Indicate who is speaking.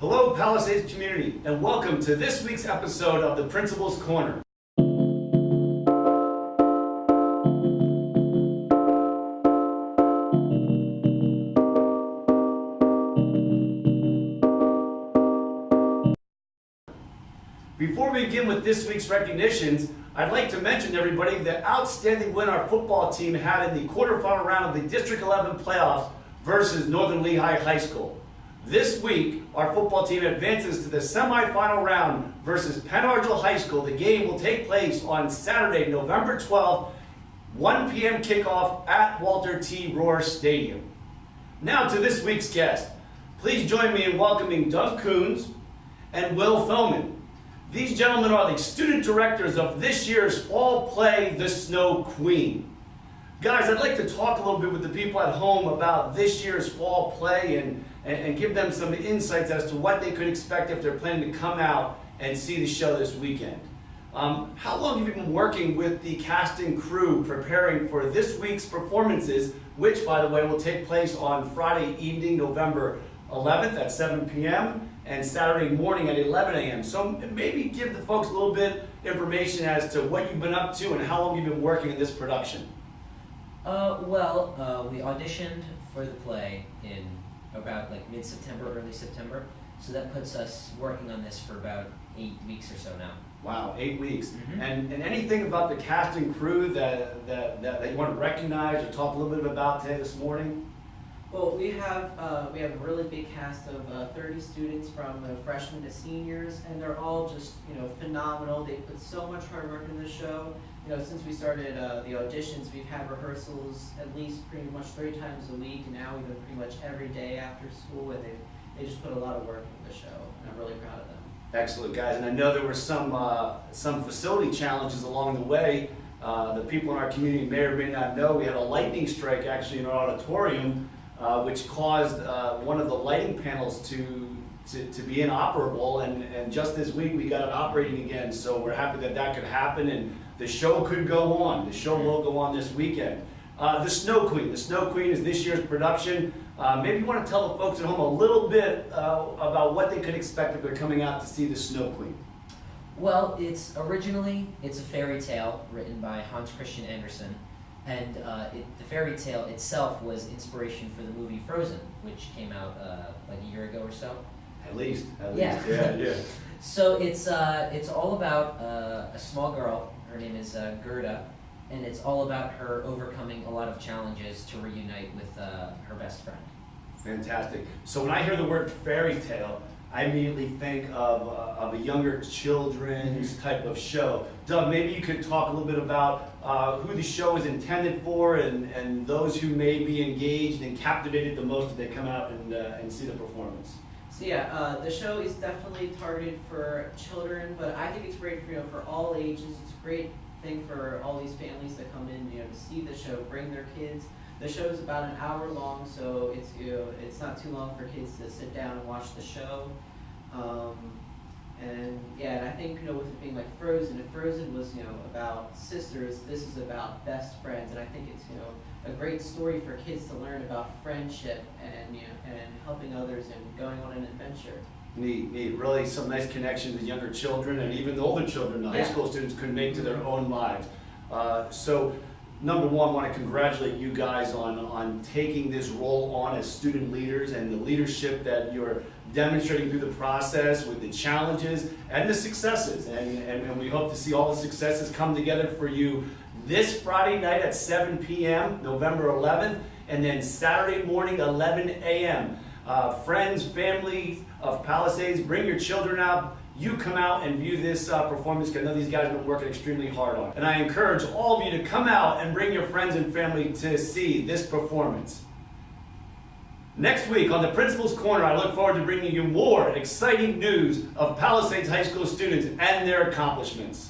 Speaker 1: Hello, Palisades community, and welcome to this week's episode of the Principal's Corner. Before we begin with this week's recognitions, I'd like to mention to everybody the outstanding win our football team had in the quarterfinal round of the District 11 playoffs versus Northern Lehigh High School. This week, our football team advances to the semifinal round versus Penn Argyl High School. The game will take place on Saturday, November 12th, 1 p.m. kickoff at Walter T. Rohr Stadium. Now to this week's guest. Please join me in welcoming Doug Coons and Will Thoman. These gentlemen are the student directors of this year's fall play, The Snow Queen. Guys, I'd like to talk a little bit with the people at home about this year's fall play and give them some insights as to what they could expect if they're planning to come out and see the show this weekend. How long have you been working with the cast and crew preparing for this week's performances, which, by the way, will take place on Friday evening, November 11th at 7 p.m. and Saturday morning at 11 a.m. So maybe give the folks a little bit information as to what you've been up to and how long you've been working in this production.
Speaker 2: We auditioned for the play in about mid-September, early September. So that puts us working on this for about 8 weeks or so now. Wow,
Speaker 1: 8 weeks.
Speaker 2: Mm-hmm.
Speaker 1: And anything about the cast and crew that you want to recognize or talk a little bit about today, this morning?
Speaker 3: Well, we have a really big cast of 30 students from freshmen to seniors, and they're all just phenomenal. They put so much hard work in the show. Since we started the auditions, we've had rehearsals at least pretty much 3 times a week, and now even pretty much every day after school. And they just put a lot of work into the show, and I'm really proud of them.
Speaker 1: Excellent, guys. And I know there were some facility challenges along the way. The people in our community may or may not know we had a lightning strike actually in our auditorium, which caused one of the lighting panels to be inoperable, and just this week we got it operating again, so we're happy that could happen and the show could go on. The show will go on this weekend. The Snow Queen. The Snow Queen is this year's production. Maybe you want to tell the folks at home a little bit about what they could expect if they're coming out to see the Snow Queen.
Speaker 2: Well, it's a fairy tale written by Hans Christian Andersen. And the fairy tale itself was inspiration for the movie Frozen, which came out a year ago or so.
Speaker 1: At least.
Speaker 2: Yeah. So it's all about a small girl. Her name is Gerda, and it's all about her overcoming a lot of challenges to reunite with her best friend.
Speaker 1: Fantastic. So when I hear the word fairy tale, I immediately think of a younger children's type of show. Doug, maybe you could talk a little bit about who the show is intended for and those who may be engaged and captivated the most if they come out and see the performance.
Speaker 3: So yeah, the show is definitely targeted for children, but I think it's great for all ages. It's a great thing for all these families that come in to see the show, bring their kids. The show is about an hour long, so it's not too long for kids to sit down and watch the show. And I think with it being like Frozen, if Frozen was about sisters, this is about best friends, and I think it's a great story for kids to learn about friendship and helping others and going on an adventure.
Speaker 1: Neat. Really some nice connections with younger children and even the older children, the high school students could make to their own lives. So number one, I want to congratulate you guys on taking this role on as student leaders and the leadership that you're demonstrating through the process with the challenges and the successes. And we hope to see all the successes come together for you this Friday night at 7 p.m., November 11th, and then Saturday morning, 11 a.m. Friends, family of Palisades, bring your children out. You come out and view this performance, because I know these guys have been working extremely hard on it. And I encourage all of you to come out and bring your friends and family to see this performance. Next week on the Principal's Corner, I look forward to bringing you more exciting news of Palisades High School students and their accomplishments.